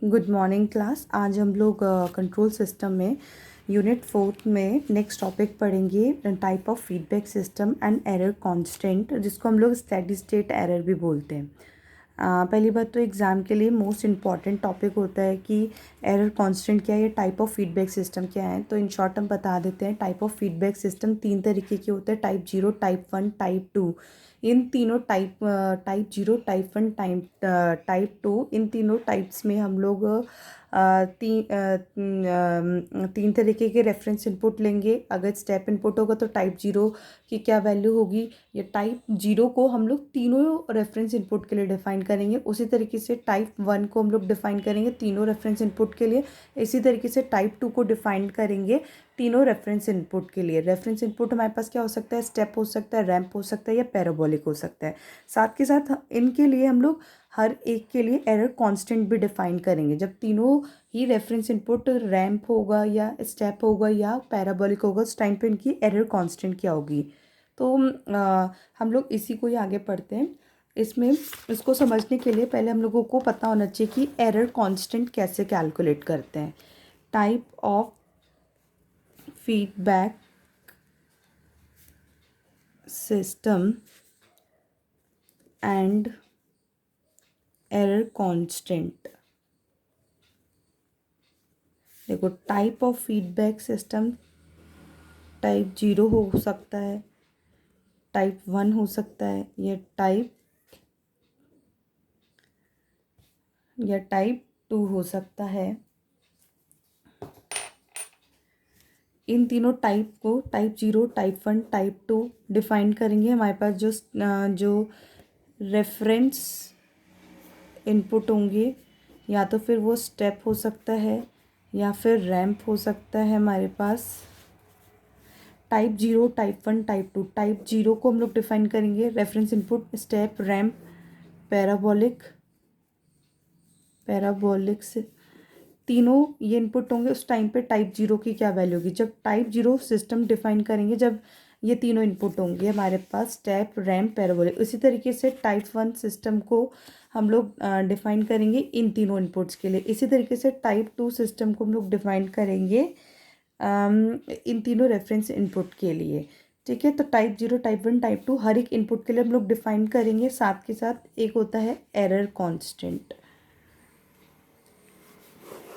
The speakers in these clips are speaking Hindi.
Good morning class. आज हम लोग कंट्रोल सिस्टम में यूनिट 4 में नेक्स्ट टॉपिक पढ़ेंगे, type of feedback system and error constant, जिसको हम लोग स्टेडी स्टेट एरर भी बोलते हैं। पहली बात तो एग्ज़ाम के लिए मोस्ट इम्पॉर्टेंट टॉपिक होता है कि एरर कांस्टेंट क्या है, टाइप ऑफ फीडबैक सिस्टम क्या है। तो इन शॉर्ट हम बता देते हैं। टाइप ऑफ फीडबैक सिस्टम 3 तरीके के होते हैं, टाइप 0, टाइप 1, टाइप 2। इन तीनों टाइप 0, टाइप 1, टाइप 2, इन तीनों टाइप्स में हम लोग तीन तरीके के रेफरेंस इनपुट लेंगे। अगर स्टेप इनपुट होगा तो टाइप 0 की क्या वैल्यू होगी, या टाइप 0 को हम लोग तीनों रेफरेंस इनपुट के लिए डिफाइन करेंगे। उसी तरीके से टाइप 1 को हम लोग डिफाइन करेंगे तीनों रेफरेंस इनपुट के लिए। इसी तरीके से टाइप 2 को डिफाइन करेंगे तीनों रेफरेंस इनपुट के लिए। रेफरेंस इनपुट हमारे पास क्या हो सकता है, स्टेप हो सकता है, रैंप हो सकता है, या पैराबोलिक हो सकता है। साथ के साथ इनके लिए हम लोग हर एक के लिए एरर कांस्टेंट भी डिफाइन करेंगे। जब तीनों ही रेफरेंस इनपुट रैंप होगा या स्टेप होगा या पैराबोलिक होगा, उस टाइम पे इनकी एरर कांस्टेंट क्या होगी। तो हम लोग इसी को ही आगे पढ़ते हैं। इसमें इसको समझने के लिए पहले हम लोगों को पता होना चाहिए कि एरर कांस्टेंट कैसे कैलकुलेट करते हैं। Type of feedback system and error constant. देखो, type of feedback system type 0 हो सकता है, टाइप 1 हो सकता है, या टाइप 2 हो सकता है। इन तीनों टाइप को टाइप 0, टाइप 1, टाइप 2 डिफाइन करेंगे। हमारे पास जो रेफरेंस इनपुट होंगे, या तो फिर वो स्टेप हो सकता है या फिर रैंप हो सकता है हमारे पास। Type 0, type 1, type 2। टाइप 0 को हम लोग डिफाइन करेंगे reference input, step, ramp, parabolic से तीनों ये इनपुट होंगे। उस टाइम पे टाइप 0 की क्या वैल्यू होगी, जब टाइप 0 सिस्टम डिफाइन करेंगे, जब ये तीनों इनपुट होंगे हमारे पास, स्टेप, रैंप, पैराबोलिक। उसी तरीके से टाइप 1 सिस्टम को हम लोग डिफाइन करेंगे इन तीनों इनपुट्स के लिए। इसी तरीके से टाइप 2 सिस्टम को हम लोग डिफाइन करेंगे इन तीनों रेफरेंस इनपुट के लिए। ठीक है, तो टाइप 0, टाइप 1, टाइप 2 हर एक इनपुट के लिए हम लोग डिफाइन करेंगे। साथ के साथ एक होता है एरर कांस्टेंट।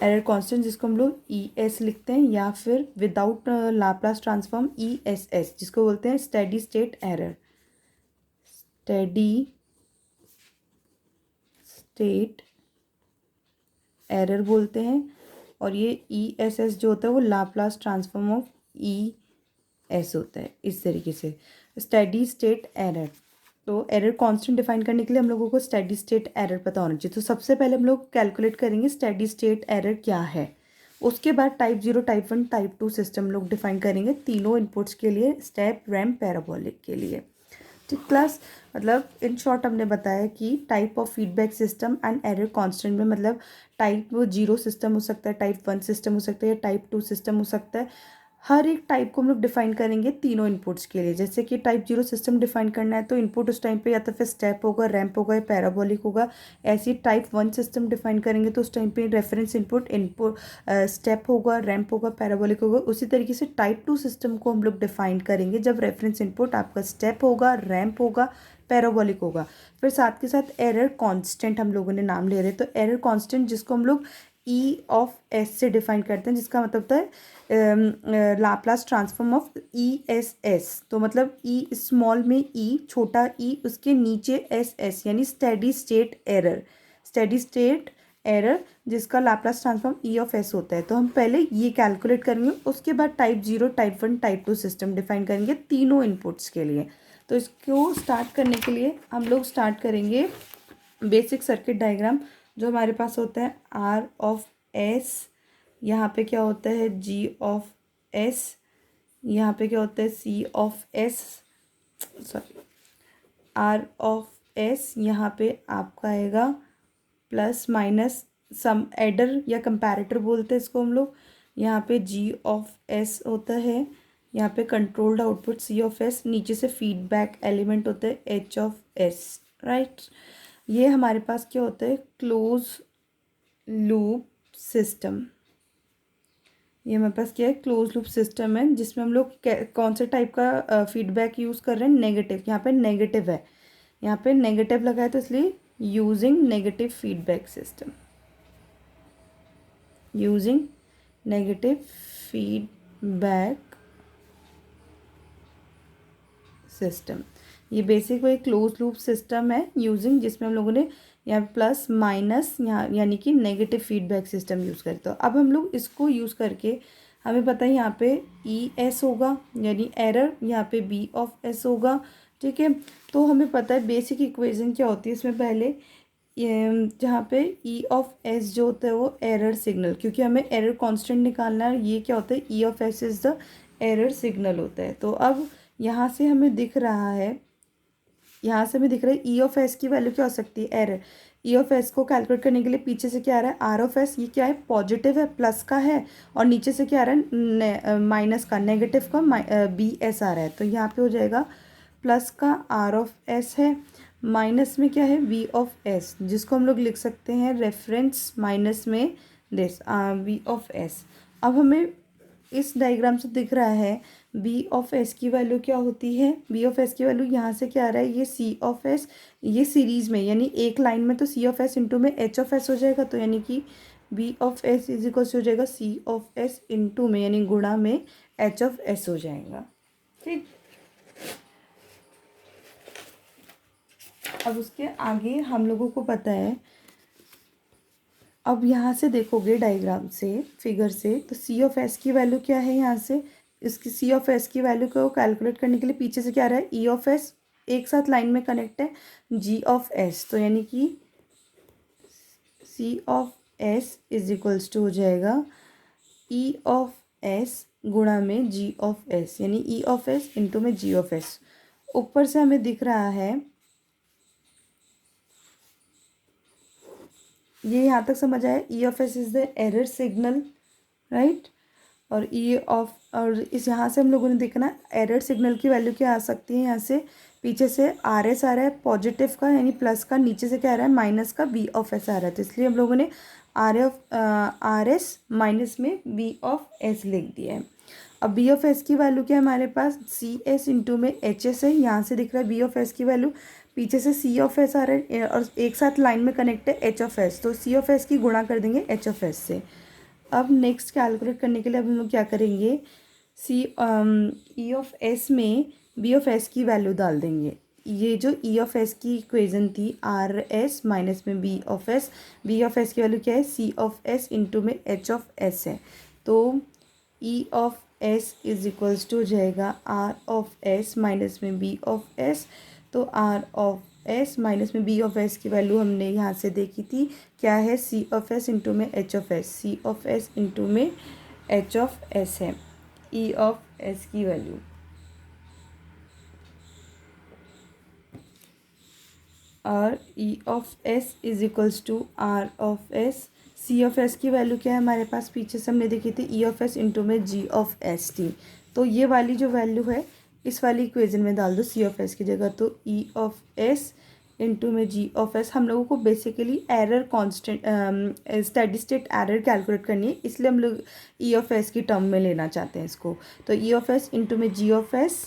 एरर कांस्टेंट जिसको हम लोग ई एस लिखते हैं, या फिर विदाउट लाप्लास ट्रांसफॉर्म ई एस एस, जिसको बोलते हैं steady state error. Steady state error बोलते हैं। और ये ई एस एस जो होता है वो Laplace transform of E S होता है। इस तरीके से स्टेडी स्टेट एरर। तो एरर कांस्टेंट डिफाइन करने के लिए हम लोगों को स्टेडी स्टेट एरर पता होना चाहिए। तो सबसे पहले हम लोग कैलकुलेट करेंगे स्टेडी स्टेट एरर क्या है। उसके बाद टाइप 0, टाइप 1, टाइप 2 सिस्टम लोग डिफाइन करेंगे तीनों इनपुट्स के लिए, स्टेप, रैंप, पैराबोलिक के लिए। ठीक क्लास, मतलब इन शॉर्ट हमने बताया कि type of feedback system and error constant में मतलब टाइप 0 सिस्टम हो सकता है, टाइप 1 सिस्टम हो सकता है, या टाइप 2 सिस्टम हो सकता है। हर एक टाइप को हम लोग डिफाइन करेंगे तीनों इनपुट्स के लिए। जैसे कि टाइप 0 सिस्टम डिफाइन करना है तो इनपुट उस टाइम पे या तो फिर स्टेप होगा, रैंप होगा, या पैराबोलिक होगा। ऐसे ही टाइप 1 सिस्टम डिफाइन करेंगे तो उस टाइम पे रेफरेंस इनपुट स्टेप होगा, रैंप होगा, पैराबोलिक होगा। उसी तरीके से टाइप 2 सिस्टम को हम लोग डिफाइन करेंगे जब रेफरेंस इनपुट आपका स्टेप होगा, रैंप होगा, पैराबोलिक होगा। फिर साथ के साथ एरर कांस्टेंट हम लोगों ने नाम ले रहे हैं, तो एरर कांस्टेंट जिसको हम लोग ई ऑफ एस से डिफाइन करते हैं, जिसका मतलब होता है Laplace transform of E S S. तो मतलब ई स्मॉल में ई, छोटा ई, उसके नीचे एस एस, यानी steady state error. Steady state error जिसका Laplace transform E of S होता है। तो हम पहले ये कैलकुलेट करेंगे, उसके बाद type 0, type 1, type 2 system define करेंगे तीनों इनपुट्स के लिए। तो इसको स्टार्ट करने के लिए हम लोग स्टार्ट करेंगे बेसिक सर्किट डायग्राम। जो हमारे पास होता है आर ऑफ एस, यहाँ पे क्या होता है जी ऑफ एस, यहाँ पे क्या होता है C of S, sorry R of S, यहाँ पे आपका आएगा प्लस माइनस सम एडर या कंपैरेटर बोलते हैं इसको हम लोग। यहाँ पे जी ऑफ एस होता है, यहाँ पे controlled output C of S, नीचे से फीडबैक एलिमेंट होता है एच ऑफ एस, राइट। ये हमारे पास क्या होता है क्लोज लूप सिस्टम। ये हमारे पास क्या है, क्लोज लूप सिस्टम है, जिसमें हम लोग कौन से टाइप का फीडबैक यूज़ कर रहे हैं, नेगेटिव। यहाँ पे नेगेटिव है, यहाँ पे नेगेटिव लगा है तो इसलिए using negative feedback system, using negative feedback system. ये बेसिक वो एक क्लोज लूप सिस्टम है यूजिंग, जिसमें हम लोगों ने यहाँ प्लस माइनस यहाँ यानी कि नेगेटिव फीडबैक सिस्टम यूज़ करें। तो अब हम लोग इसको यूज़ करके हमें पता है यहाँ पे ई एस होगा यानी एरर, यहाँ पे बी ऑफ एस होगा। ठीक है, तो हमें पता है बेसिक इक्वेशन क्या होती है इसमें। पहले जहाँ पे ई ऑफ एस जो होता है वो एरर सिग्नल, क्योंकि हमें एरर कांस्टेंट निकालना है, ये क्या होता है, E of S is the error signal होता है। तो अब यहाँ से हमें दिख रहा है, यहाँ से हमें दिख रहा है ई ऑफ एस की वैल्यू क्या हो सकती है, एरर। ई ऑफ एस को कैलकुलेट करने के लिए पीछे से क्या आ रहा है, आर ऑफ एस। ये क्या है, पॉजिटिव है, प्लस का है, और नीचे से क्या आ रहा है, माइनस का, नेगेटिव का, बी एस आ रहा है। तो यहाँ पे हो जाएगा प्लस का आर ऑफ एस है, माइनस में क्या है, बी ऑफ एस, जिसको हम लोग लिख सकते हैं रेफरेंस माइनस में दिस बी ऑफ एस। अब हमें इस डायग्राम से दिख रहा है बी ऑफ एस की वैल्यू क्या होती है। बी ऑफ एस की वैल्यू यहाँ से क्या आ रहा है, ये सी ऑफ एस, ये सीरीज में यानी एक लाइन में, तो सी ऑफ एस इंटू में एच ऑफ एस हो जाएगा। तो यानी कि B of S is equal हो जाएगा सी ऑफ एस इंटू में यानी गुणा में एच ऑफ एस हो जाएगा। ठीक, अब उसके आगे हम लोगों को पता है, अब यहाँ से देखोगे डायग्राम से, फिगर से, तो सी ऑफ एस की वैल्यू क्या है, यहाँ से इसकी सी ऑफ एस की वैल्यू को कैलकुलेट करने के लिए पीछे से क्या आ रहा है, ई ऑफ एस, एक साथ लाइन में कनेक्ट है, जी ऑफ एस। तो यानी कि C of S is equals to हो जाएगा ई ऑफ एस गुणा में जी ऑफ एस, यानी ई ऑफ एस इंटू में जी ऑफ एस। ऊपर से हमें दिख रहा है, ये यहाँ तक समझ आया, E of S is the error signal, right. और ई ऑफ, और इस यहाँ से हम लोगों ने देखना एरर सिग्नल की वैल्यू क्या आ सकती है, यहाँ से पीछे से आर एस आ रहा है पॉजिटिव का यानी प्लस का, नीचे से क्या आ रहा है, माइनस का, बी ऑफ एस आ रहा है। तो इसलिए हम लोगों ने आर एस माइनस में बी ऑफ एस लिख दिया है। अब बी ऑफ एस की वैल्यू क्या है हमारे पास, सी एस इंटू में एच एस है, यहाँ से दिख रहा है बी ऑफ एस की वैल्यू, पीछे से सी ऑफ एस आ रहा है और एक साथ लाइन में कनेक्ट है एच ऑफ एस, तो सी ऑफ एस की गुणा कर देंगे एच ऑफ एस से। अब नेक्स्ट कैलकुलेट करने के लिए अब हम लोग क्या करेंगे, ई ऑफ एस में बी ऑफ एस की वैल्यू डाल देंगे। ये जो ई ऑफ एस की इक्वेशन थी, आर एस माइनस में B of S, B of S की वैल्यू क्या है, सी ऑफ एस इंटू में एच ऑफ एस है। तो E of S is equals to हो जाएगा आर ऑफ एस माइनस में बी ऑफ एस। तो आर ऑफ एस माइनस में बी ऑफ एस की वैल्यू हमने यहाँ से देखी थी, क्या है, सी ऑफ एस इंटू में H of S, C of S into में एच ऑफ एस है ई ऑफ एस की वैल्यू। और E of S is equals to R of S, C of S की वैल्यू क्या है हमारे पास, पीछे से हमने देखी थी ई ऑफ एस इंटू में जी ऑफ एस थी। तो ये वाली जो वैल्यू है इस वाली इक्वेशन में डाल दो सी ऑफ एस की जगह, तो ई ऑफ एस इंटू में जी ऑफ एस। हम लोगों को basically error constant steady state error calculate करनी है, इसलिए हम लोग ई ऑफ एस की टर्म में लेना चाहते हैं इसको। तो ई ऑफ एस इंटू में जी ऑफ एस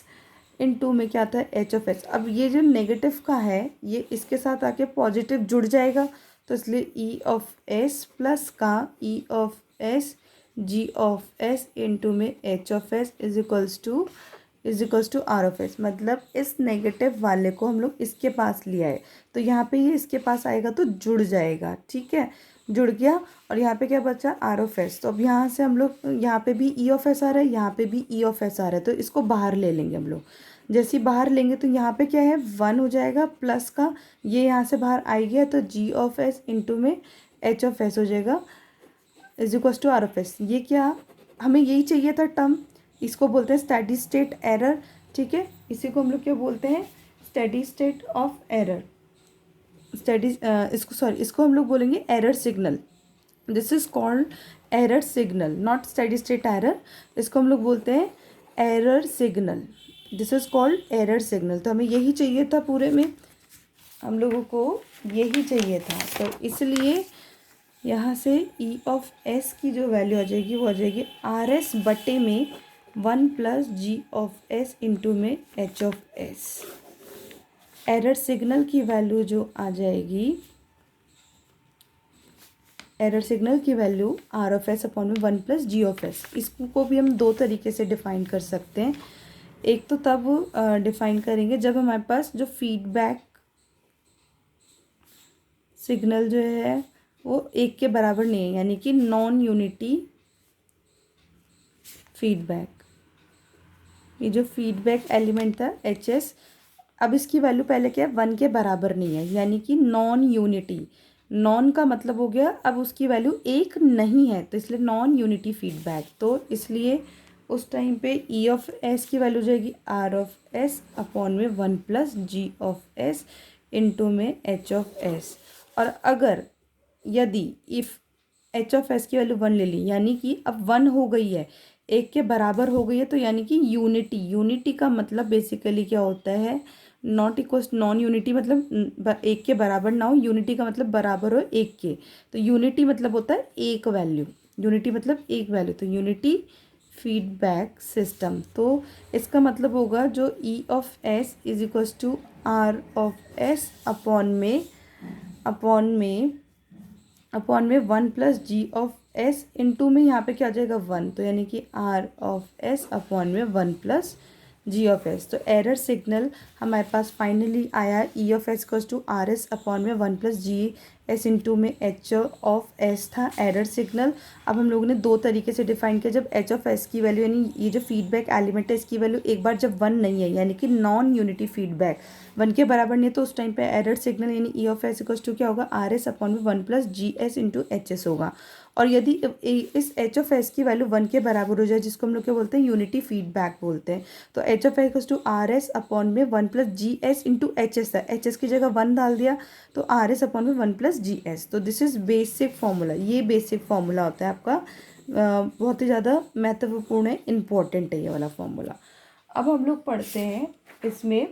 इंटू में क्या आता है, एच ऑफ एस। अब ये जो नेगेटिव का है ये इसके साथ आके पॉजिटिव जुड़ जाएगा, तो इसलिए ई ऑफ एस प्लस का E of S G of S into में H of S is equals to R of S. मतलब इस नेगेटिव वाले को हम लोग इसके पास लिया है, तो यहाँ पे ये इसके पास आएगा तो जुड़ जाएगा, ठीक है, जुड़ गया। और यहाँ पे क्या बचा, आर ऑफ एस। तो अब यहाँ से हम लोग, यहाँ पे भी ई ऑफ एस आ रहा है, यहाँ पे भी ई ऑफ एस आ रहा है, तो इसको बाहर ले लेंगे हम लोग। जैसे ही बाहर लेंगे तो यहाँ पे क्या है, 1 हो जाएगा प्लस का, ये यहाँ से बाहर आई गया, तो जी ऑफ एस इंटू में एच ऑफ एस हो जाएगा is equals to R of S. ये क्या, हमें यही चाहिए था टर्म, इसको बोलते हैं स्टेडी स्टेट एरर, ठीक है। इसी को हम लोग क्या बोलते हैं, स्टेडी स्टेट ऑफ एरर, इसको हम लोग बोलेंगे error signal. This is called error signal, not steady state error. इसको हम लोग बोलते हैं error signal, this is called error signal. तो हमें यही चाहिए था, पूरे में हम लोगों को यही चाहिए था, तो इसलिए यहाँ से ई ऑफ एस की जो वैल्यू आ जाएगी वो आ जाएगी आर एस बटे में 1 plus G of S into में H of S. Error signal की वैल्यू जो आ जाएगी, एरर सिग्नल की value R of S upon में 1 प्लस जी ऑफ एस। इसको भी हम दो तरीके से डिफाइन कर सकते हैं। एक तो तब डिफाइन करेंगे जब हमारे पास जो फीडबैक सिग्नल जो है वो एक के बराबर नहीं है, यानी कि नॉन यूनिटी फीडबैक। ये जो फीडबैक एलिमेंट था एच एस, अब इसकी वैल्यू पहले क्या है, 1 के बराबर नहीं है, यानी कि नॉन यूनिटी। नॉन का मतलब हो गया अब उसकी वैल्यू एक नहीं है, तो इसलिए नॉन यूनिटी फीडबैक। तो इसलिए उस टाइम पे ई ऑफ एस की वैल्यू जाएगी आर ऑफ एस अपॉन में 1 plus G of S into में एच ऑफ एस। और अगर यदि इफ़ एच ऑफ एस की वैल्यू 1 ले ली, यानी कि अब 1 हो गई है, एक के बराबर हो गई है, तो यानी कि यूनिटी। यूनिटी का मतलब बेसिकली क्या होता है, नॉट इक्वल नॉन यूनिटी मतलब एक के बराबर ना हो, यूनिटी का मतलब बराबर हो एक के। तो यूनिटी मतलब होता है एक वैल्यू, यूनिटी मतलब एक वैल्यू, तो यूनिटी फीडबैक सिस्टम। तो इसका मतलब होगा जो E of S is equals to R of S upon में 1 plus G of S into में यहाँ पे क्या आ जाएगा 1, तो यानी कि आर ऑफ एस अपॉन में 1 प्लस जी ऑफ एस। तो एरर सिग्नल हमारे पास फाइनली आया E of S equals to R S upon में 1 प्लस जी एस इंटू में एच ऑफ एस था एरर सिग्नल। अब हम लोगों ने दो तरीके से डिफाइन किया, जब एच ऑफ एस की वैल्यू यानी ये जो फीडबैक एलिमेंट है इसकी वैल्यू एक बार जब 1 नहीं है, यानी कि नॉन यूनिटी फीडबैक 1 के बराबर नहीं है, तो उस टाइम पे एरर सिग्नल यानी E of S equals to क्या होगा, आर एस अपॉन में 1 plus G S into H S होगा। और यदि इस एच ऑफ एस की वैल्यू 1 के बराबर हो जाए, जिसको हम लोग क्या बोलते हैं, यूनिटी फीडबैक बोलते हैं, तो H of S to R S upon में 1 plus G S into H S था, एच एस की जगह 1 डाल दिया तो आर एस अपॉन में 1 प्लस जी एस। तो दिस इज बेसिक फॉर्मूला, ये बेसिक फॉर्मूला होता है आपका, बहुत ही ज़्यादा महत्वपूर्ण है, इम्पोर्टेंट है ये वाला फॉर्मूला। अब हम लोग पढ़ते हैं इसमें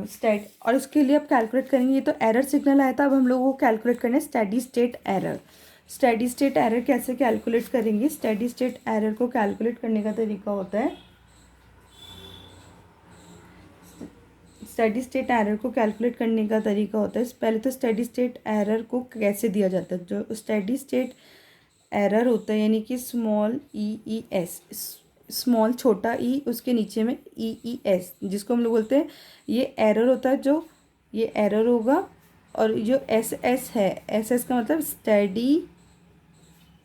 स्टेट, और इसके लिए आप कैलकुलेट करेंगे, ये तो एरर सिग्नल आया था, अब हम लोग वो कैलकुलेट करना है steady state error. Steady state error कैसे कैलकुलेट करेंगे, स्टेडी स्टेट एरर को कैलकुलेट करने का तरीका होता है, स्टेडी स्टेट एरर को कैलकुलेट करने का तरीका होता है, पहले तो स्टेडी स्टेट एरर को कैसे दिया जाता है, जो स्टेडी स्टेट एरर होता है यानी कि स्मॉल ई एस, स्मॉल छोटा ई उसके नीचे में ई एस, जिसको हम लोग बोलते हैं ये एरर होता है, जो ये एरर होगा। और जो एस एस है, एस एस का मतलब स्टेडी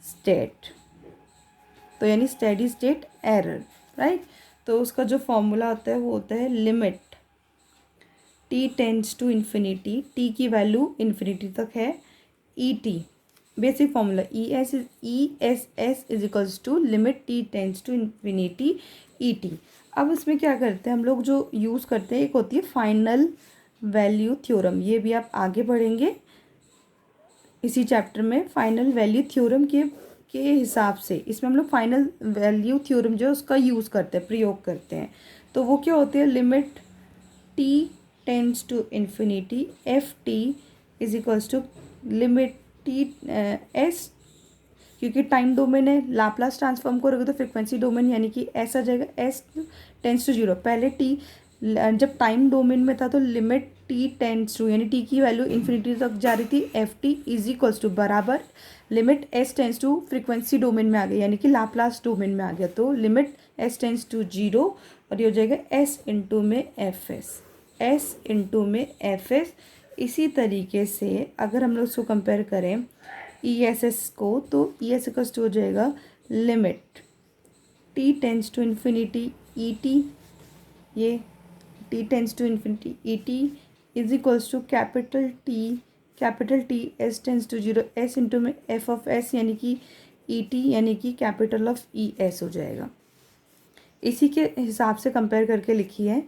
स्टेट, तो यानी स्टेडी स्टेट एरर, राइट। तो उसका जो फॉर्मूला होता है वो होता है limit T tends to infinity, T की वैल्यू इन्फिनिटी तक है, E T basic formula E S S is equals to limit T tends to infinity E T. अब इसमें क्या करते हैं हम लोग, जो यूज़ करते हैं एक होती है फाइनल वैल्यू थ्योरम, ये भी आप आगे पढ़ेंगे इसी चैप्टर में, फाइनल वैल्यू थ्योरम के हिसाब से इसमें हम लोग फाइनल वैल्यू थ्योरम जो है उसका यूज़ करते हैं, प्रयोग करते हैं। तो वो क्या होती है, limit T tends to infinity F T is equals to limit T S, क्योंकि टाइम डोमेन है, लाप्लास ट्रांसफॉर्म करोगे तो फ्रिक्वेंसी डोमेन, यानी कि एस आ जाएगा, एस टेंड्स टू 0। पहले टी जब टाइम डोमेन में था तो लिमिट टी टेंड्स टू, यानी टी की वैल्यू इन्फिनिटी तक जा रही थी, F T is equals to बराबर limit S tends to frequency domain में आ गया, यानी कि लाप्लास डोमेन में आ गया, तो लिमिट एस टेंड्स टू 0 और ये हो जाएगा एस इंटू में एफ एस, एस इंटू में एफ एस। इसी तरीके से अगर हम लोग उसको कंपेयर करें ई एस एस को, तो ई एस इक्वल्स टू हो जाएगा limit T tends to infinity E T, ये T tends to infinity E T is equals to capital T S tends to 0 S into में एफ ऑफ एस, यानी कि ई टी यानी कि कैपिटल ऑफ ई एस हो जाएगा। इसी के हिसाब से कंपेयर करके लिखी है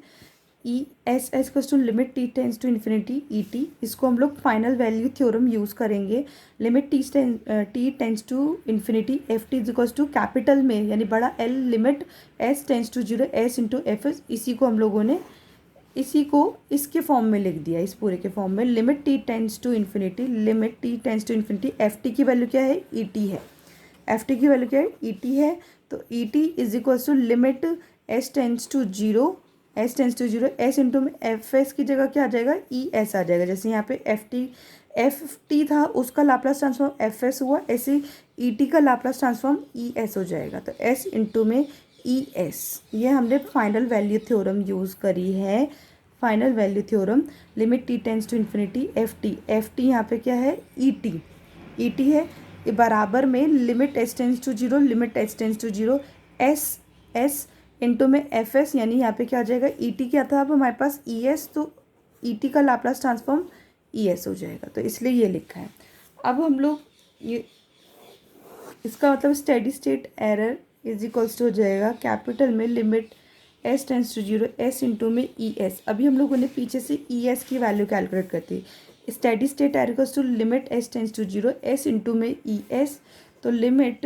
E S S equals to limit T tends to infinity E T, इसको हम लोग फाइनल वैल्यू थ्योरम यूज़ करेंगे, limit T tends to infinity F T is equals to capital में यानी बड़ा L limit S tends to 0 S into F S, इसी को हम लोगों ने इसी को इसके फॉर्म में लिख दिया, इस पूरे के फॉर्म में, limit T tends to infinity, limit T tends to infinity, F T की वैल्यू क्या है, ई टी है, एफ टी की वैल्यू क्या है, ई टी है। तो E T is equals to limit S tends to zero, S tends to zero, S into में एफ एस की जगह क्या आ जाएगा, ई एस आ जाएगा। जैसे यहाँ पे एफ टी था, उसका लाप्लास ट्रांसफॉर्म एफ एस हुआ, ऐसे ई टी का लाप्लास ट्रांसफॉर्म ई एस हो जाएगा। तो एस इंटू में ई एस, ये हमने फाइनल वैल्यू थ्योरम यूज़ करी है, final value theorem. Limit T tends to infinity F T यहाँ पे क्या है, ई टी है, बराबर में limit S tends to zero, limit S tends to zero, S into में एफ एस, यानी यहाँ पे क्या आ जाएगा, ई टी क्या था अब हमारे पास, ई एस, तो ई टी का लाप्लास ट्रांसफॉर्म ई एस हो जाएगा, तो इसलिए ये लिखा है। अब हम लोग ये इसका मतलब steady state error is equals to हो जाएगा कैपिटल में limit S tends to zero, S into में ई एस। अभी हम लोगों ने पीछे से ई एस की वैल्यू कैलकुलेट करती है। Steady state error equals to limit S tends to zero, S into में ई एस, तो limit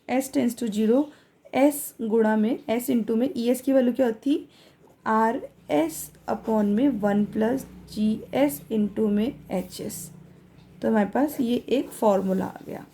S tends to zero, S गुणा में एस इंटू में ई एस की वैल्यू क्या होती, आर एस अपॉन में 1 प्लस जी एस इंटू में एच एस। तो हमारे पास ये एक फॉर्मूला आ गया।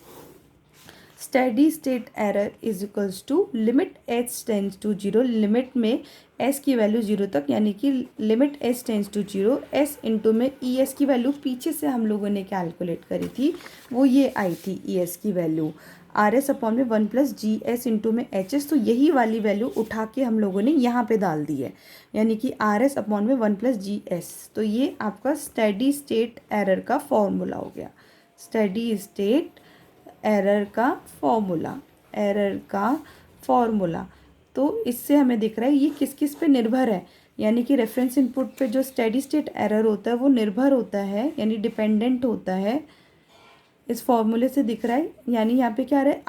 Steady state error is equals to limit H tends to zero, limit में एस की वैल्यू जीरो तक, यानी कि limit S tends to zero, S into में ई एस की वैल्यू पीछे से हम लोगों ने कैलकुलेट करी थी, वो ये आई थी ई एस की वैल्यू, आर एस अपॉन में 1 प्लस जी एस इंटू में एच एस। तो यही वाली वैल्यू उठा के हम लोगों ने यहाँ पे डाल दी है, यानी कि आर एस अपॉन में 1 प्लस जी एस। तो ये आपका स्टेडी स्टेट एरर का फॉर्मूला हो गया, स्टेडी स्टेट एरर का फॉर्मूला। तो इससे हमें दिख रहा है ये किस किस पे निर्भर है, यानी कि रेफरेंस इनपुट पे जो स्टेडी स्टेट एरर होता है वो निर्भर होता है, यानी डिपेंडेंट होता है, इस फॉर्मूले से दिख रहा है। यानी यहाँ पे क्या आ रहा है,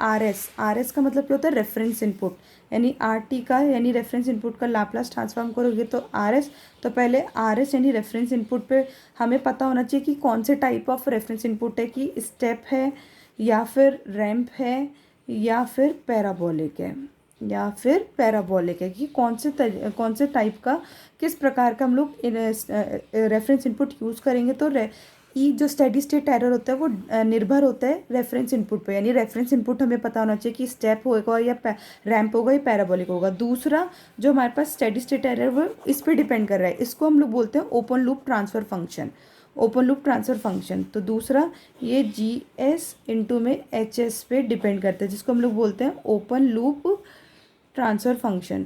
आर एस का मतलब क्या होता है, रेफरेंस इनपुट, यानी आर टी का, यानी रेफरेंस इनपुट का लाप्लास ट्रांसफॉर्म करोगे तो आर एस। तो पहले आर एस यानी रेफरेंस इनपुट पे हमें पता होना चाहिए कि कौन से टाइप ऑफ रेफरेंस इनपुट है, कि स्टेप है या फिर रैम्प है या फिर पैराबोलिक है, कि कौन से टाइप का, किस प्रकार का हम लोग रेफरेंस इनपुट यूज़ करेंगे। तो ई जो स्टेडी स्टेट एरर होता है वो निर्भर होता है रेफरेंस इनपुट पे, यानी रेफरेंस इनपुट हमें पता होना चाहिए कि स्टेप होगा या रैम्प होगा या पैराबोलिक होगा। दूसरा जो हमारे पास स्टेडी स्टेट एरर वो इस पे डिपेंड कर रहा है, इसको हम लोग बोलते हैं ओपन लूप ट्रांसफ़र फंक्शन। तो दूसरा ये जी एस इंटू में एच एस पे डिपेंड करता है, जिसको हम लोग बोलते हैं ओपन लूप ट्रांसफ़र फंक्शन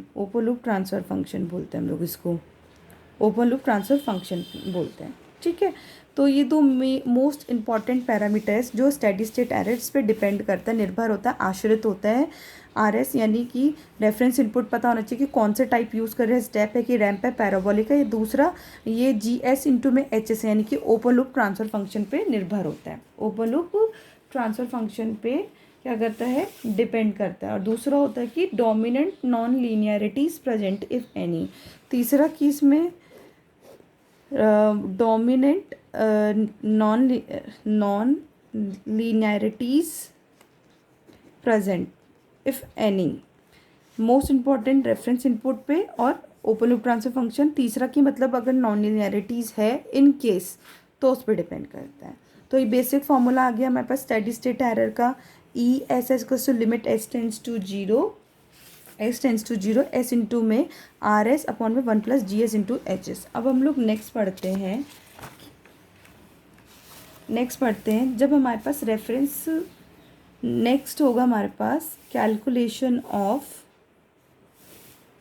बोलते हैं हम लोग इसको, ओपन लूप ट्रांसफ़र फंक्शन बोलते हैं। ठीक है, तो ये दो मोस्ट इंपॉर्टेंट पैरामीटर्स जो स्टेडी स्टेट एरर्स पे डिपेंड करता है, निर्भर होता है, आश्रित होता है। आर एस यानी कि रेफरेंस इनपुट पता होना चाहिए कि कौन से टाइप यूज़ कर रहे हैं, स्टेप है कि रैम्प है, पैराबोलिक है। दूसरा ये जी एस इंटू में एच एस यानी कि ओपन लूप ट्रांसफ़र फंक्शन पे निर्भर होता है, ओपन लूप ट्रांसफ़र फंक्शन पे क्या करता है, डिपेंड करता है। और दूसरा होता है कि dominant non linearities present if any. तीसरा कि इसमें dominant non linearities present if any, most important reference input पे और ओपन लूप ट्रांसफर फंक्शन। तीसरा की मतलब अगर नॉन लीनियरिटीज़ है इन केस तो उस पर डिपेंड करता है। तो ये बेसिक फॉर्मूला आ गया हमारे पास स्टेडी स्टेट एरर का, ई एस एस को limit S tends to zero, S into में आर एस अपॉन में 1 plus G S into H S. अब हम लोग नेक्स्ट पढ़ते हैं जब हमारे पास रेफरेंस, नेक्स्ट होगा हमारे पास calculation of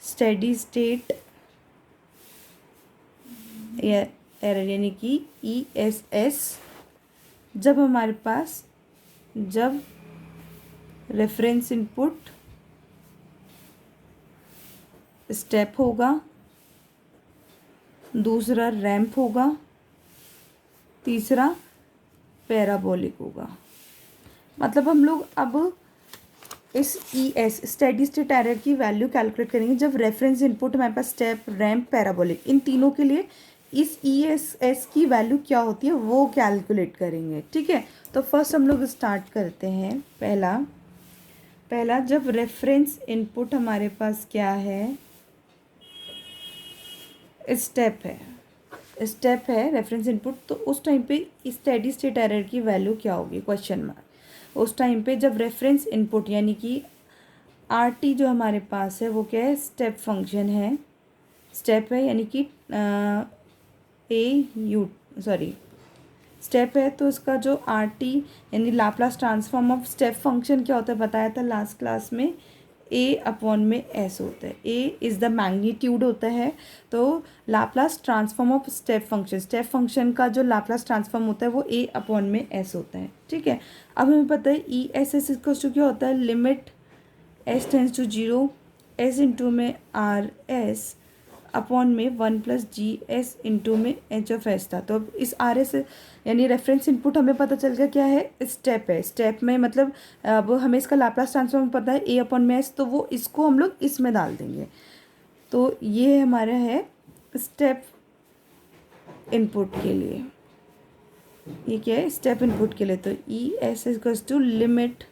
steady state error, यानी कि ई एस एस। जब हमारे पास रेफरेंस इनपुट स्टेप होगा, दूसरा रैम्प होगा, तीसरा पैराबोलिक होगा। मतलब हम लोग अब इस E S steady state error की वैल्यू कैलकुलेट करेंगे जब रेफरेंस इनपुट हमारे पास स्टेप, रैम्प, पैराबोलिक, इन तीनों के लिए इस ई एस एस की वैल्यू क्या होती है वो कैलकुलेट करेंगे। ठीक है, तो फर्स्ट हम लोग स्टार्ट करते हैं। पहला जब रेफरेंस इनपुट हमारे पास क्या है, स्टेप है रेफरेंस इनपुट, तो उस टाइम पे स्टेडी स्टेट एरर की वैल्यू क्या होगी, क्वेश्चन मार्क। उस टाइम पे जब रेफरेंस इनपुट यानी कि आर टी जो हमारे पास है वो क्या है, स्टेप फंक्शन है, स्टेप है यानी कि स्टेप है, तो इसका जो आर टी यानी Laplace transform of step function क्या होता है बताया था लास्ट क्लास में, ए अपॉन में एस होता है। ए इज़ द मैग्नीट्यूड होता है, तो Laplace transform of step function का जो लाप्लास ट्रांसफॉर्म होता है वो ए अपॉन में एस होता है। ठीक है, अब हमें पता है E S S equal to क्या होता है, limit S tends to zero S into में आर एस अपॉन में 1+GS इंटू में एच ऑफ एस था। तो अब इस आर एस यानी रेफरेंस इनपुट हमें पता चल गया क्या है, स्टेप है। स्टेप में मतलब अब हमें इसका लाप्लास ट्रांसफॉर्म पता है ए अपॉन में एस, तो वो इसको हम लोग इसमें डाल देंगे। तो ये हमारा है स्टेप इनपुट के लिए, ये क्या है स्टेप इनपुट के लिए। तो E S equals to limit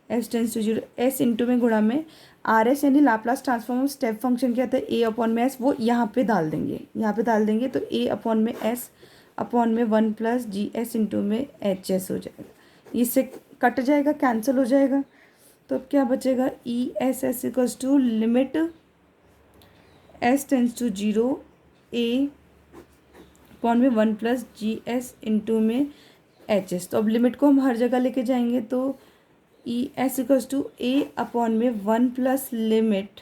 S tends to zero S into में गुणा में आर एस यानी Laplace transform of step function क्या था, ए अपॉन में एस, वो यहाँ पे डाल देंगे, तो ए अपॉन में एस अपॉन में 1+GS इंटू में एच एस हो जाएगा। इससे कट जाएगा, कैंसिल हो जाएगा, तो अब क्या बचेगा, E S S equals to limit S tends to zero A upon में 1+GS इंटू में एच एस। तो अब लिमिट को हम हर जगह लेके जाएंगे, तो E S equals to A upon में 1 plus limit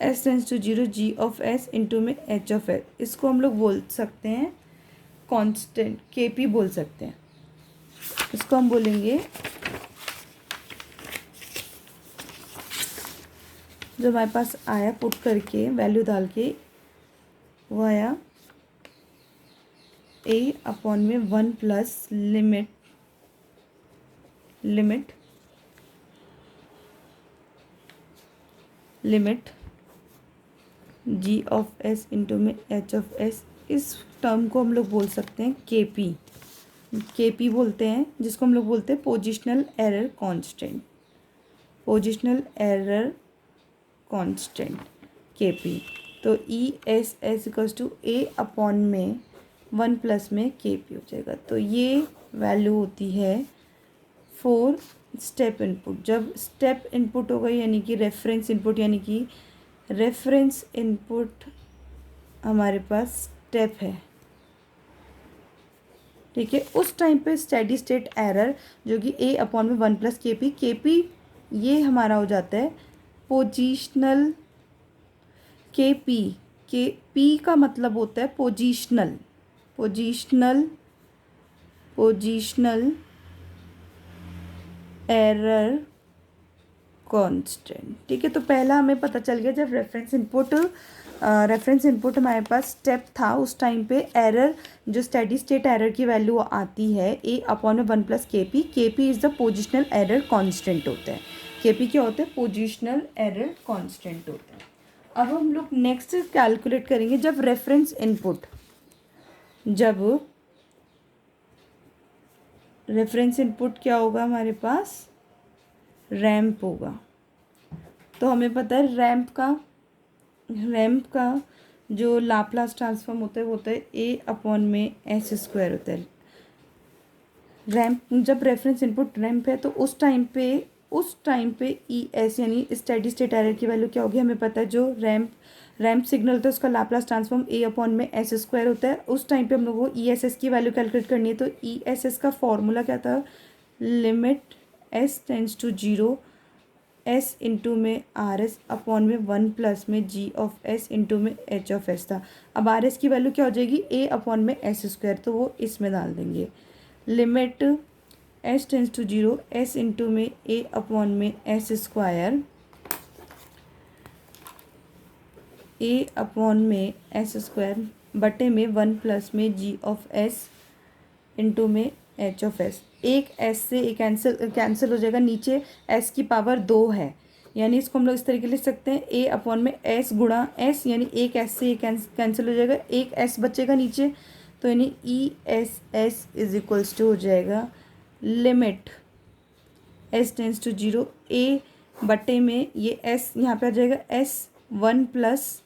S tends to zero G of S into में एच ऑफ एस। इसको हम लोग बोल सकते हैं कांस्टेंट, के पी बोल सकते हैं। इसको हम बोलेंगे, जो हमारे पास आया पुट करके वैल्यू डाल के, वो आया ए अपॉन में 1 plus limit G of S into में एच ऑफ एस। इस टर्म को हम लोग बोल सकते हैं के पी बोलते हैं, जिसको हम लोग बोलते हैं positional error constant K P. तो E S S equals to A upon में 1 प्लस में के पी हो जाएगा। तो ये वैल्यू होती है फॉर स्टेप इनपुट। जब स्टेप इनपुट होगा यानी कि रेफरेंस इनपुट हमारे पास स्टेप है, ठीक है, उस टाइम पे स्टेडी स्टेट एरर जो कि ए अपॉन में 1+KP ये हमारा हो जाता है पोजिशनल। के पी का मतलब होता है पोजिशनल एरर कांस्टेंट। ठीक है, तो पहला हमें पता चल गया, जब रेफरेंस इनपुट हमारे पास स्टेप था उस टाइम पे एरर जो स्टेडी स्टेट एरर की वैल्यू आती है ए अपॉन में 1+KP। KP is the positional error constant होता है। KP क्या होता है, पोजिशनल एरर कांस्टेंट होता है। अब हम लोग नेक्स्ट कैलकुलेट करेंगे, जब रेफरेंस इनपुट क्या होगा हमारे पास, रैंप होगा। तो हमें पता है रैंप का जो लाप्लास ट्रांसफॉर्म होता है वो होता है ए अपॉन में एस स्क्वायर होता है। रैंप, जब रेफरेंस इनपुट रैंप है तो उस टाइम पे ई एस यानी स्टेडी स्टेट एरर की वैल्यू क्या होगी, हमें पता है जो रैंप सिग्नल होता है उसका लाप्लास ट्रांसफॉर्म ए अपॉन में एस स्क्वायर होता है। उस टाइम पे हम लोग को ई एस एस की वैल्यू कैलकुलेट करनी है। तो ई एस एस का फॉर्मूला क्या था, limit S tends to zero S into में आर एस अपॉन में 1 प्लस में जी ऑफ एस इंटू में एच ऑफ एस था। अब आर एस की वैल्यू क्या हो जाएगी, ए अपॉन में एस स्क्वायर, तो वो इसमें डाल देंगे। Limit S tends to zero S into में ए अपॉन में एस स्क्वायर, ए अपॉन में एस स्क्वायर बटे में 1 प्लस में जी ऑफ एस इंटू में एच ऑफ एस। एक एस से एक कैंसिल हो जाएगा, नीचे एस की पावर 2 है, यानी इसको हम लोग इस तरीके लिख सकते हैं ए अपॉन में एस गुणा एस, यानी एक एस से एक कैंसिल हो जाएगा, एक एस बचेगा नीचे, तो यानी E S S is equals to हो जाएगा limit S tends to zero A बटे में ये एस यहाँ पे आ जाएगा S 1 plus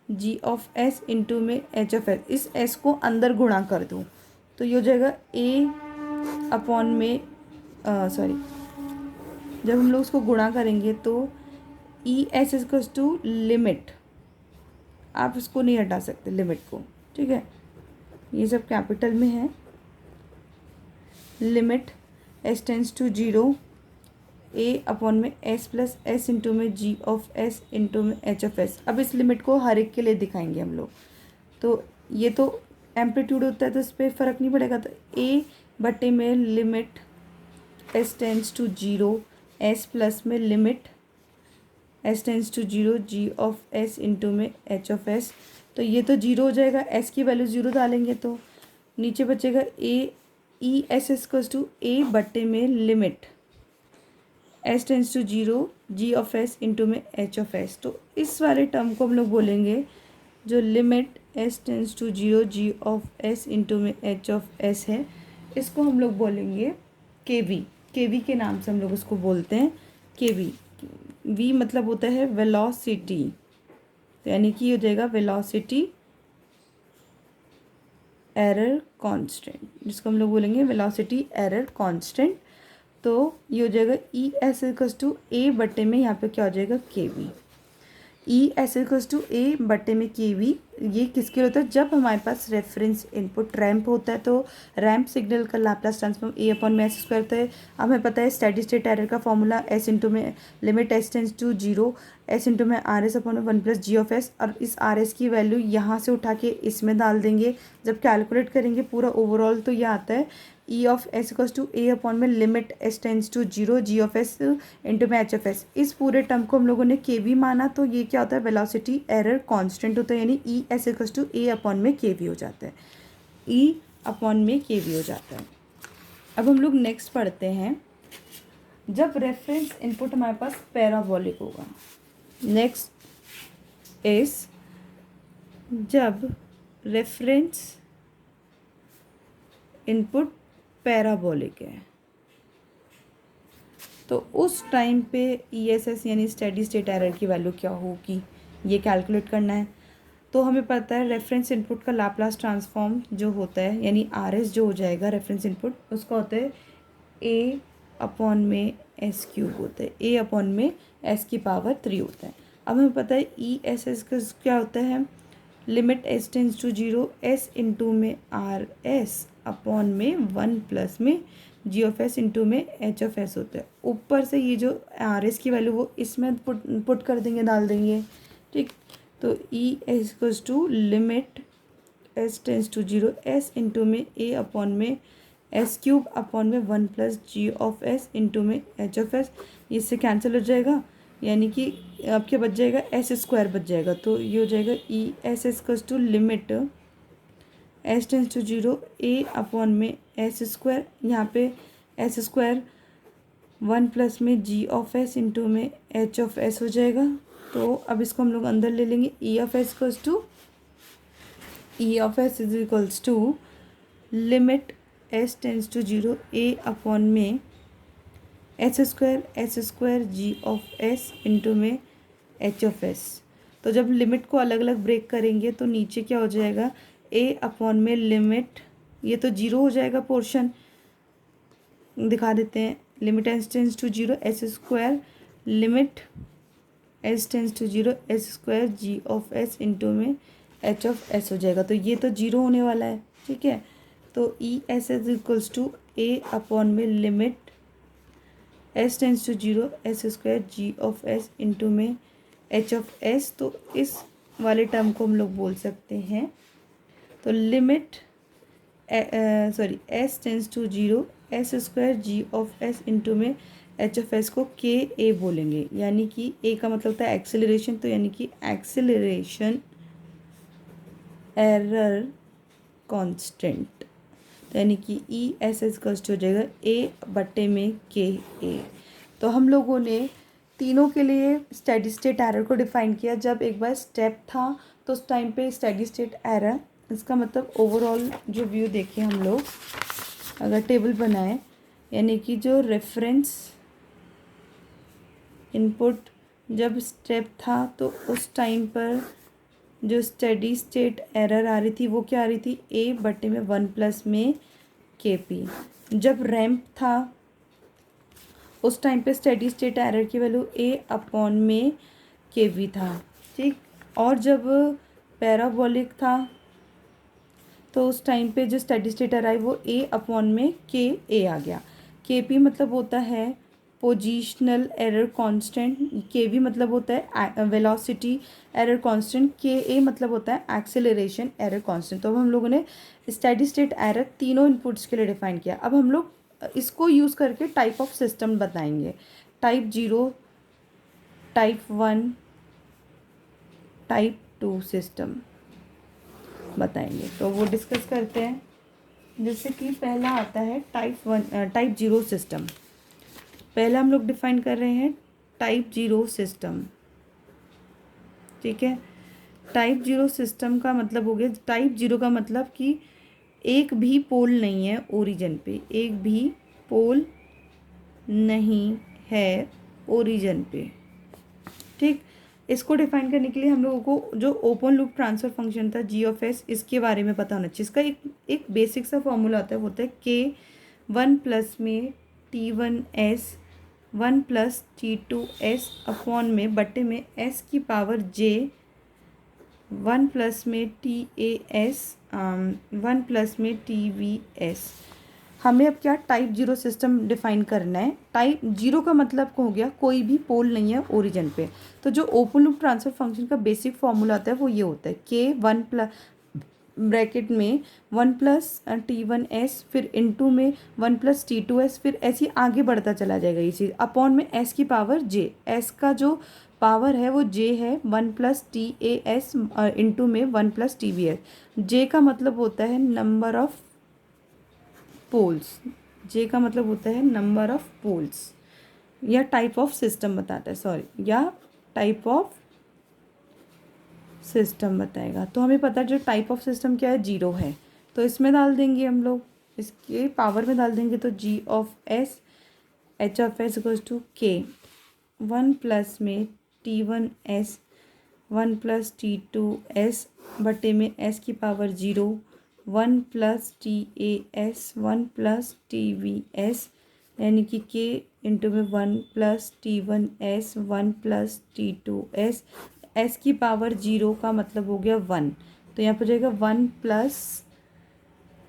G of S into में एच ऑफ एस, इस एस को अंदर गुणा कर दूँ तो ये हो जाएगा ए अपॉन में सॉरी, जब हम लोग उसको गुणा करेंगे तो E S equals to limit, आप इसको नहीं हटा सकते लिमिट को, ठीक है, ये सब कैपिटल में है, limit S tends to zero A upon में एस प्लस एस इंटू में जी ऑफ एस इंटू में एच ऑफ एस। अब इस लिमिट को हर एक के लिए दिखाएंगे हम लोग, तो ये तो एम्पलीट्यूड होता है तो इस पर फ़र्क नहीं पड़ेगा, तो ए बटे में limit S tends to zero S plus में limit S tends to zero G of S into में एच ऑफ एस, तो ये तो जीरो हो जाएगा, एस की वैल्यू ज़ीरो डालेंगे तो नीचे बचेगा A E S equals to A बटे में limit S tends to zero G of S into में एच ऑफ एस। तो इस वाले टर्म को हम लोग बोलेंगे जो limit S tends to zero G of S into में एच ऑफ एस है, इसको हम लोग बोलेंगे के वी के नाम से हम लोग उसको बोलते हैं के वी मतलब होता है वेलोसिटी, तो यानी कि हो जाएगा वेलोसिटी एरर कांस्टेंट, जिसको हम लोग बोलेंगे वेलोसिटी एरर कांस्टेंट। तो ये हो जाएगा E S equals to A बटे में यहाँ पे क्या हो जाएगा K V, E S equals to A बटे में के वी। ये किसके लिए होता है, जब हमारे पास रेफरेंस इनपुट रैंप होता है तो रैंप सिग्नल का लाप्लास ट्रांसफॉर्म ए अपॉन में एस स्क्वायर होता है। हमें पता है स्टेडी स्टेट एरर का फॉर्मूला एस इंटू में limit S tends to zero S into में आर एस अपॉन में one plus G of S, और इस आर एस की वैल्यू यहाँ से उठा के इसमें डाल देंगे, जब कैलकुलेट करेंगे पूरा ओवरऑल तो ये आता है E of S equals to A upon में limit S tends to zero G of S into में एच ऑफ एस। इस पूरे टर्म को हम लोगों ने के वी माना, तो ये क्या होता है वेलोसिटी एरर कांस्टेंट होता है, यानी E S equals to A upon में के वी हो जाता है, ई अपॉन में के वी हो जाता है। अब हम लोग नेक्स्ट पढ़ते हैं, जब रेफरेंस इनपुट हमारे पास पैराबोलिक होगा। नेक्स्ट इज जब रेफरेंस इनपुट पैराबोलिक है तो उस टाइम पे ई एस एस यानी स्टेडी स्टेट एरर की वैल्यू क्या होगी, ये कैलकुलेट करना है। तो हमें पता है रेफरेंस इनपुट का लाप्लास ट्रांसफॉर्म जो होता है यानी आर एस जो हो जाएगा रेफरेंस इनपुट, उसका होता है ए अपॉन में एस क्यूब होता है, ए अपॉन में एस की पावर 3 होता है। अब हमें पता है ई एस एस का क्या होता है, limit S tends to zero S into में आर एस अपॉन में वन प्लस में जी ऑफ एस इंटू में एच ऑफ एस होता है। ऊपर से ये जो आर एस की वैल्यू वो इसमें पुट कर देंगे, डाल देंगे, ठीक। तो E S equals to limit S tends to zero S into में ए अपॉन में एस क्यूब अपॉन में one plus G of S into में एच ऑफ एस, इससे कैंसिल हो जाएगा, यानी कि आपके बच जाएगा एस स्क्वायर बच जाएगा। तो ये हो जाएगा E S equals to limit S tends to zero A upon में एस स्क्वायर, यहाँ पे एस स्क्वायर वन प्लस में जी ऑफ एस इंटू में एच ऑफ एस हो जाएगा। तो अब इसको हम लोग अंदर ले लेंगे, E of S equals to E of S is equals to limit S tends to zero A upon में S square G of S into में एच ऑफ एस। तो जब लिमिट को अलग अलग ब्रेक करेंगे तो नीचे क्या हो जाएगा, ए अपॉन में लिमिट, ये तो जीरो हो जाएगा पोर्शन, दिखा देते हैं, limit S tends to zero S square limit S tends to zero S square G of S into में एच ऑफ एस हो जाएगा। तो ये तो जीरो होने वाला है, ठीक है। तो E S S equals to A upon में limit S tends to zero S square G of S into में एच ऑफ एस। तो इस वाले टर्म को हम लोग बोल सकते हैं, तो limit sorry S tends to zero S square G of S into में एच ऑफ एस को के ए बोलेंगे, यानी कि ए का मतलब होता है एक्सेलरेशन, तो यानी कि एक्सेलरेशन एरर कांस्टेंट, तो यानी कि ई एस एस कस्ट हो जाएगा ए बटे में के ए। तो हम लोगों ने तीनों के लिए स्टेडी स्टेट एरर को डिफाइन किया। जब एक बार स्टेप था तो उस टाइम पे स्टेडी स्टेट एरर, इसका मतलब ओवरऑल जो व्यू देखें हम लोग, अगर टेबल बनाए, यानी कि जो रेफरेंस इनपुट जब स्टेप था तो उस टाइम पर जो स्टेडी स्टेट एरर आ रही थी वो क्या आ रही थी, ए बटे में 1 प्लस में के पी। जब रैंप था उस टाइम पे स्टेडी स्टेट एरर की वैल्यू ए अपॉन में के वी था, ठीक। और जब पैराबोलिक था तो उस टाइम पे जो स्टेडी स्टेट एरर आई वो ए अपॉन में के ए आ गया। के पी मतलब होता है पोजीशनल एरर कांस्टेंट, के वी मतलब होता है वेलोसिटी एरर कांस्टेंट, के ए मतलब होता है एक्सेलरेशन एरर कांस्टेंट। तो अब हम लोगों ने स्टेडी स्टेट एरर तीनों इनपुट्स के लिए डिफाइन किया। अब हम लोग इसको यूज़ करके टाइप ऑफ सिस्टम बताएंगे, टाइप 0, टाइप 1, टाइप 2 सिस्टम बताएंगे। तो वो डिस्कस करते हैं। जैसे कि पहला आता है टाइप 0 सिस्टम। पहला हम लोग डिफाइन कर रहे हैं टाइप 0 सिस्टम, ठीक है। टाइप 0 सिस्टम का मतलब हो गया, टाइप 0 का मतलब कि एक भी पोल नहीं है ओरिजिन पे, एक भी पोल नहीं है ओरिजिन पे, ठीक। इसको डिफाइन करने के लिए हम लोगों को जो ओपन लूप ट्रांसफर फंक्शन था जी ऑफ एस, इसके बारे में पता होना चाहिए। इसका एक बेसिक सा फॉर्मूला होता है के 1 प्लस में T1s 1 प्लस T2s अपॉन में बटे में s की पावर j 1 प्लस में TAs 1 प्लस में TVs। हमें अब क्या टाइप 0 सिस्टम डिफाइन करना है। टाइप 0 का मतलब हो गया कोई भी पोल नहीं है ओरिजिन पे। तो जो ओपन लूप ट्रांसफर फंक्शन का बेसिक फॉर्मूला आता है वो ये होता है के 1 प्लस ब्रैकेट में 1 प्लस T1s, फिर इनटू में 1 प्लस T2s, फिर ऐसे आगे बढ़ता चला जाएगा ये चीज़, अपॉन में s की पावर j। s का जो पावर है वो j है 1 प्लस TAs इनटू में 1 प्लस TVs। j का मतलब होता है नंबर ऑफ पोल्स, जे का मतलब होता है नंबर ऑफ पोल्स, या टाइप ऑफ सिस्टम बताता है, सॉरी, या टाइप ऑफ सिस्टम बताएगा। तो हमें पता है जो टाइप ऑफ सिस्टम क्या है, 0 है। तो इसमें डाल देंगे हम लोग, इसके पावर में डाल देंगे तो G of S H of S equals to K 1 plus में T1s 1 प्लस T2s बटे में s की power 0 1 plus TAs 1 plus TVs, यानी कि k इंटू में 1 plus T1s 1 plus T2s, s की पावर 0 का मतलब हो गया 1। तो यहाँ पर जाएगा 1 प्लस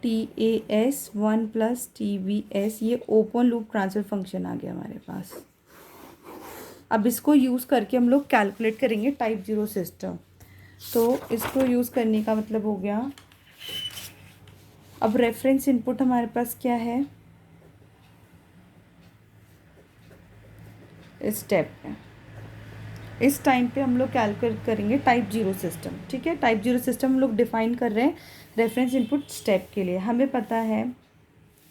TAs 1 प्लस TVs। ये ओपन लूप ट्रांसफर फंक्शन आ गया हमारे पास। अब इसको यूज़ करके हम लोग कैलकुलेट करेंगे टाइप 0 सिस्टम। तो इसको यूज़ करने का मतलब हो गया, अब रेफरेंस इनपुट हमारे पास क्या है, स्टेप है। इस टाइम पे हम लोग कैलकुलेट करेंगे टाइप 0 सिस्टम, ठीक है। टाइप 0 सिस्टम हम लोग डिफाइन कर रहे हैं रेफरेंस इनपुट स्टेप के लिए। हमें पता है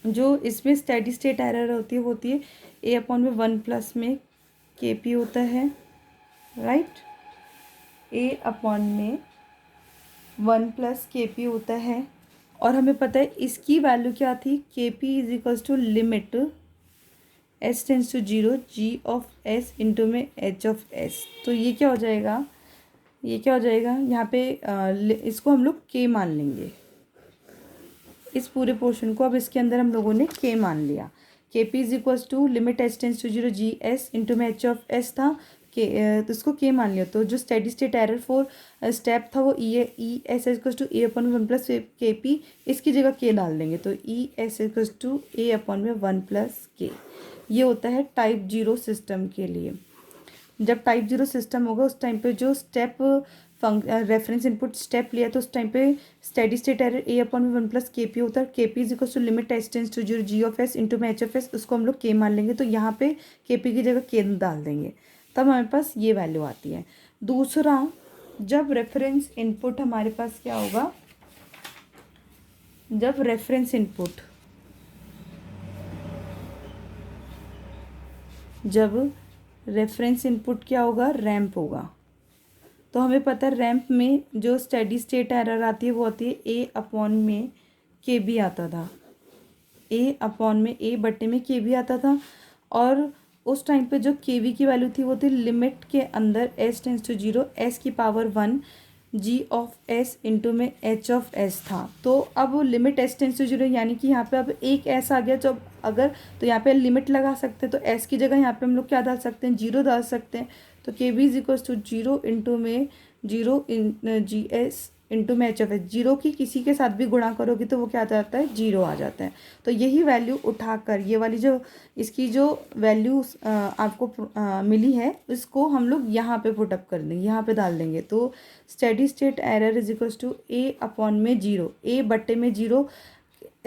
जो इसमें स्टेडी स्टेट एरर होती है ए अपॉन में 1 प्लस में के पी होता है, राइट। ए अपॉन में 1 प्लस के पी होता है। और हमें पता है इसकी वैल्यू क्या थी, K P is equals to limit S tends to 0 G of S into में एच ऑफ एस। तो ये क्या हो जाएगा, ये क्या हो जाएगा, यहाँ पे इसको हम लोग के मान लेंगे, इस पूरे पोर्शन को। अब इसके अंदर हम लोगों ने के मान लिया। K P is equals to limit S tends to 0 G S into में एच ऑफ एस था, के तो इसको के मान लिया। तो जो steady state error for step था वो E S equals to A upon में 1 प्लस के पी, इसकी जगह के डाल देंगे तो E S equals to A upon में 1 प्लस के। ये होता है टाइप 0 सिस्टम के लिए। जब टाइप 0 सिस्टम होगा उस टाइम पे जो स्टेप रेफरेंस इनपुट स्टेप लिया तो उस टाइम पे steady state error A upon में 1 प्लस के पी होता है। K P is equal to limit S tends to 0 G of S into में एच ऑफ एस, उसको हम लोग के मान लेंगे। तो यहाँ पे के पी की जगह के डाल देंगे, तब हमारे पास ये वैल्यू आती है। दूसरा, जब रेफरेंस इनपुट हमारे पास क्या होगा, जब रेफरेंस इनपुट क्या होगा, रैंप होगा। तो हमें पता है रैंप में जो स्टेडी स्टेट एरर आती है वो आती है ए अपॉन में के बी आता था, ए अपॉन में ए बटे में के बी आता था। और उस टाइम पे जो के वी की वैल्यू थी वो थी लिमिट के अंदर एस टेंस टू 0 एस की power 1 G of S into में एच ऑफ एस था। तो अब limit S tends to zero, यानी कि यहाँ पे अब एक एस आ गया, तो अगर तो यहाँ पे लिमिट लगा सकते हैं, तो एस की जगह यहाँ पे हम लोग क्या डाल सकते हैं, जीरो डाल सकते हैं। तो K B is equals to zero into में zero in G S into में एच ऑफ एस। जीरो की किसी के साथ भी गुणा करोगे तो वो क्या आ जाता है, जीरो आ जाता है। तो यही वैल्यू उठाकर ये वाली जो इसकी जो वैल्यू आपको मिली है, इसको हम लोग यहाँ पे पुटअप कर देंगे, यहाँ पे डाल देंगे। तो steady state error is equals to A upon में जीरो, ए बट्टे में जीरो।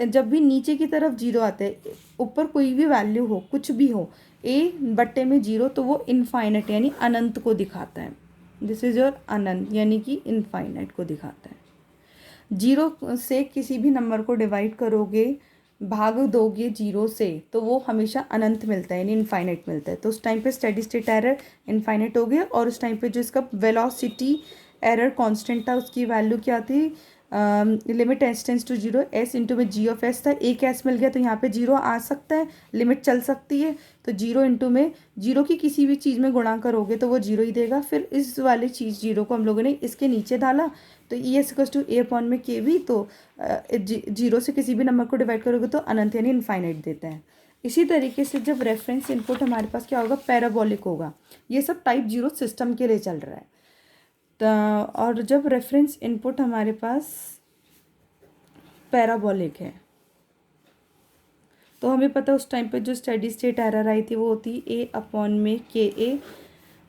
जब भी नीचे की तरफ जीरो आता है, ऊपर कोई भी वैल्यू हो, कुछ भी हो, ए बट्टे में जीरो, तो वो इनफाइनाइट यानी अनंत को दिखाता है। दिस इज योर अनंत, यानी कि इनफाइनाइट को दिखाता है। जीरो से किसी भी नंबर को डिवाइड करोगे, भाग दोगे जीरो से, तो वो हमेशा अनंत मिलता है, यानी इनफाइनाइट मिलता है। तो उस टाइम पे स्टेडी स्टेट एरर इनफाइनाइट हो गया। और उस टाइम पे जो इसका वेलोसिटी एरर कांस्टेंट था, उसकी वैल्यू क्या थी, limit S tends to zero, S into में जी ऑफ एस था। एक एस मिल गया तो यहाँ पे जीरो आ सकता है, लिमिट चल सकती है। तो जीरो इंटू में जीरो की किसी भी चीज़ में गुणा करोगे तो वो जीरो ही देगा। फिर इस वाली चीज़ जीरो को हम लोगों ने इसके नीचे डाला, तो E S equals to A upon में के वी। तो जीरो से किसी भी नंबर को डिवाइड करोगे तो अनंत यानी इनफाइनाइट देता है। इसी तरीके से जब रेफरेंस इनपुट हमारे पास क्या होगा, पैराबोलिक होगा। ये सब टाइप जीरो सिस्टम के लिए चल रहा है। और जब रेफरेंस इनपुट हमारे पास पैराबोलिक है, तो हमें पता उस टाइम पे जो स्टेडी स्टेट एरर आई थी वो होती ए अपॉन में के ए,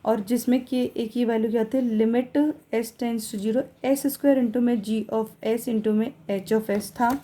और जिसमें के ए की वैल्यू क्या थी, limit S tends to zero, S square into में जी ऑफ एस इंटू में एच ऑफ एस था।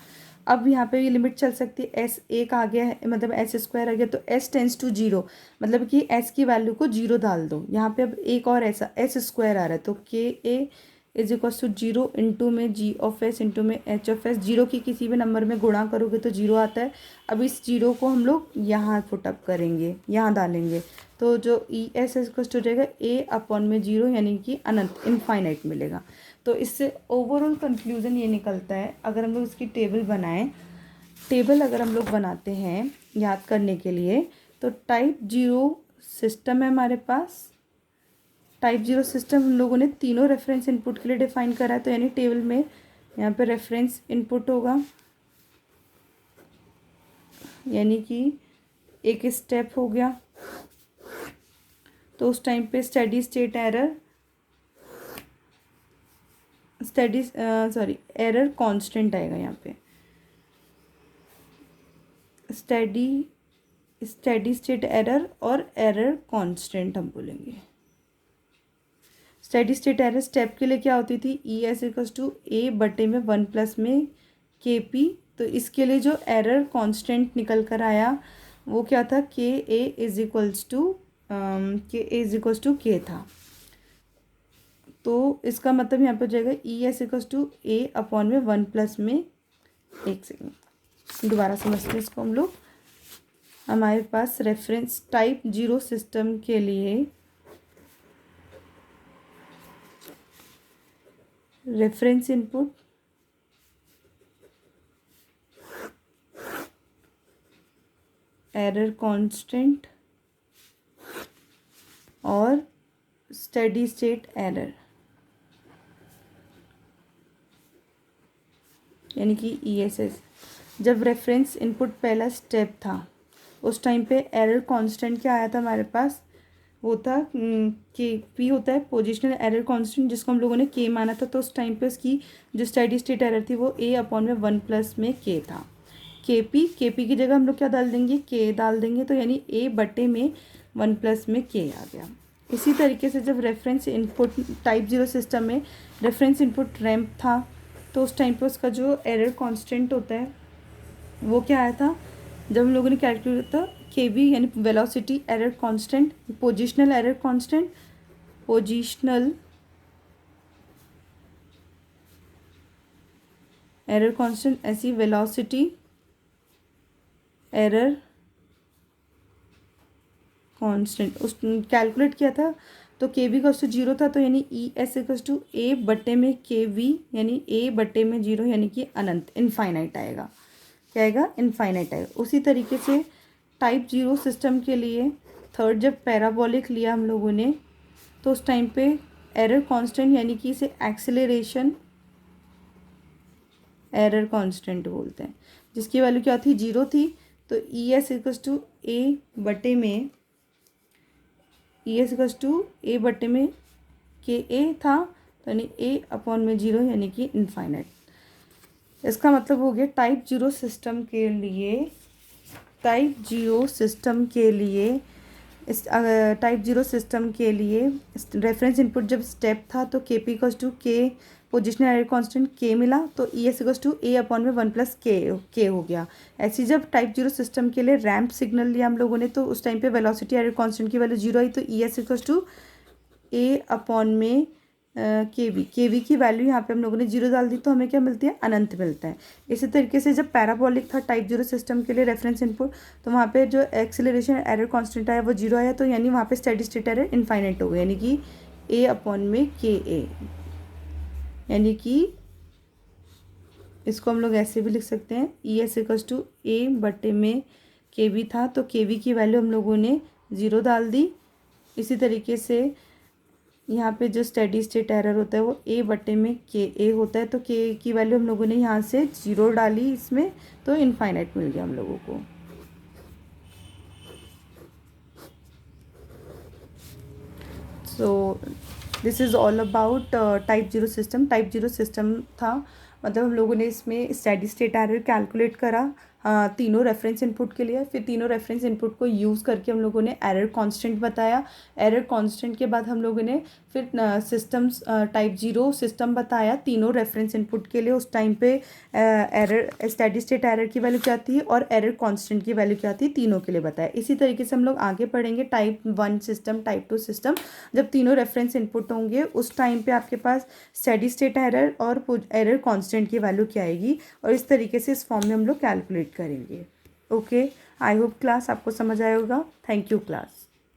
अब यहाँ पे ये लिमिट चल सकती है, एस एक आ गया है, मतलब एस स्क्वायर आ गया, तो एस टेंस टू जीरो, मतलब कि एस की वैल्यू को जीरो डाल दो। यहाँ पे अब एक और ऐसा एस स्क्वायर आ रहा है, तो K A is equals to zero into में जी ऑफ एस इंटू में एच ऑफ एस। जीरो की किसी भी नंबर में गुणा करोगे तो जीरो आता है। अब इस जीरो को हम लोग यहाँ पुटअप करेंगे, यहाँ डालेंगे, तो जो ई एस इक्वल्स टू रहेगा ए अपॉन में जीरो, यानी कि अनंत इनफाइनाइट मिलेगा। तो इससे ओवरऑल कंक्लूजन ये निकलता है, अगर हम लोग इसकी टेबल बनाएं, टेबल अगर हम लोग बनाते हैं याद करने के लिए, तो टाइप जीरो सिस्टम है हमारे पास। टाइप जीरो सिस्टम हम लोगों ने तीनों रेफरेंस इनपुट के लिए डिफाइन करा है। तो यानी टेबल में यहाँ पे रेफरेंस इनपुट होगा, यानी कि एक स्टेप हो गया। तो उस टाइम पे steady state error, error constant आएगा यहाँ पे। स्टेडी स्टेट एरर और एरर कांस्टेंट हम बोलेंगे। स्टेडी स्टेट एरर स्टेप के लिए क्या होती थी, ई एस इक्वल्स टू ए बटे में वन प्लस में के पी। तो इसके लिए जो एरर कांस्टेंट निकल कर आया वो क्या था, के ए इज इक्वल्स टू के था। तो इसका मतलब यहाँ पे हो जाएगा E S equals to A upon में वन प्लस में, एक सेकेंड दोबारा समझते हैं इसको हम लोग। हमारे पास रेफरेंस टाइप जीरो सिस्टम के लिए रेफरेंस इनपुट, एरर कांस्टेंट और स्टेडी स्टेट एरर, यानी कि ESS। जब रेफरेंस इनपुट पहला स्टेप था, उस टाइम पे एरर कांस्टेंट क्या आया था हमारे पास, वो था के पी होता है पोजिशनल एरर कांस्टेंट, जिसको हम लोगों ने के माना था। तो उस टाइम पे उसकी जो स्टेडी स्टेट एरर थी वो ए अपॉन में वन प्लस में के था। के पी की जगह हम लोग क्या डाल देंगे, के डाल देंगे, तो यानी ए बटे में वन प्लस में के आ गया। इसी तरीके से जब reference input type zero system में रेफरेंस इनपुट रैंप था, तो उस टाइम पे उसका जो एरर कांस्टेंट होता है वो क्या आया था, जब हम लोगों ने कैलकुलेट किया था के बी, यानी velocity error constant, positional error constant, positional error constant, ऐसी वेलोसिटी एरर कांस्टेंट उस कैलकुलेट किया था। तो K B equals to zero था, तो यानी E S equals to A बटे में के वी, यानी ए बटे में जीरो, यानी कि अनंत इनफाइनाइट आएगा। क्या आएगा, इनफाइनाइट आएगा। उसी तरीके से टाइप जीरो सिस्टम के लिए थर्ड जब पैराबोलिक लिया हम लोगों ने, तो उस टाइम पे एरर कांस्टेंट यानी कि इसे एक्सेलरेशन एरर कांस्टेंट बोलते हैं, जिसकी वैल्यू क्या थी, 0 थी। तो E S equals to A बटे में के ए था, तो यानी ए अपॉन में 0 यानी कि इनफाइनाइट। इसका मतलब हो गया टाइप जीरो सिस्टम के लिए रेफरेंस इनपुट जब स्टेप था तो के पी इक्वल्स टू के पोजिशनल एरर कांस्टेंट के मिला, तो E S equals to A upon में 1 प्लस के हो गया। ऐसे जब टाइप जीरो सिस्टम के लिए रैम्प सिग्नल लिया हम लोगों ने, तो उस टाइम पे वेलोसिटी एरर कांस्टेंट की वैल्यू 0 आई, तो E S equals to A upon में के वी की वैल्यू यहाँ पे हम लोगों ने 0 डाल दी, तो हमें क्या मिलती है, अनंत मिलता है। इसी तरीके से जब पैराबोलिक था टाइप जीरो सिस्टम के लिए रेफरेंस इनपुट, तो वहाँ पे जो एक्सेलरेशन एरर कांस्टेंट आया वो 0 आया, तो यानी वहाँ पे स्टेडी स्टेट एरर इनफाइनाइट हो गई, यानी कि ए अपॉन में के ए, यानी कि इसको हम लोग ऐसे भी लिख सकते हैं, ई एस इक्वल्स टू ए बटे में के वी था, तो के वी की वैल्यू हम लोगों ने 0 डाल दी। इसी तरीके से यहाँ पे जो स्टेडी स्टेट एरर होता है वो ए बटे में के ए होता है, तो के की वैल्यू हम लोगों ने यहाँ से 0 डाली इसमें, तो इनफाइनाइट मिल गया हम लोगों को। So this is all about type zero system. Type zero system था, मतलब हम लोगों ने इसमें स्टेडी स्टेट एरर कैलकुलेट करा तीनों रेफरेंस इनपुट के लिए, फिर तीनों रेफरेंस इनपुट को यूज़ करके हम लोगों ने एरर कांस्टेंट बताया। एरर कांस्टेंट के बाद हम लोगों ने फिर सिस्टम्स टाइप जीरो सिस्टम बताया तीनों रेफरेंस इनपुट के लिए। उस टाइम पे एरर स्टेडी स्टेट एरर की वैल्यू क्या थी और एरर कांस्टेंट की वैल्यू क्या थी, तीनों के लिए बताया। इसी तरीके से हम लोग आगे पढ़ेंगे टाइप 1 सिस्टम, टाइप 2 सिस्टम। जब तीनों रेफरेंस इनपुट होंगे उस टाइम पे आपके पास स्टेडी स्टेट एरर और एरर कांस्टेंट की वैल्यू क्या आएगी, और इस तरीके से इस फॉर्म में हम लोग कैलकुलेट करेंगे। ओके, आई होप क्लास आपको समझ आया होगा। Thank you class.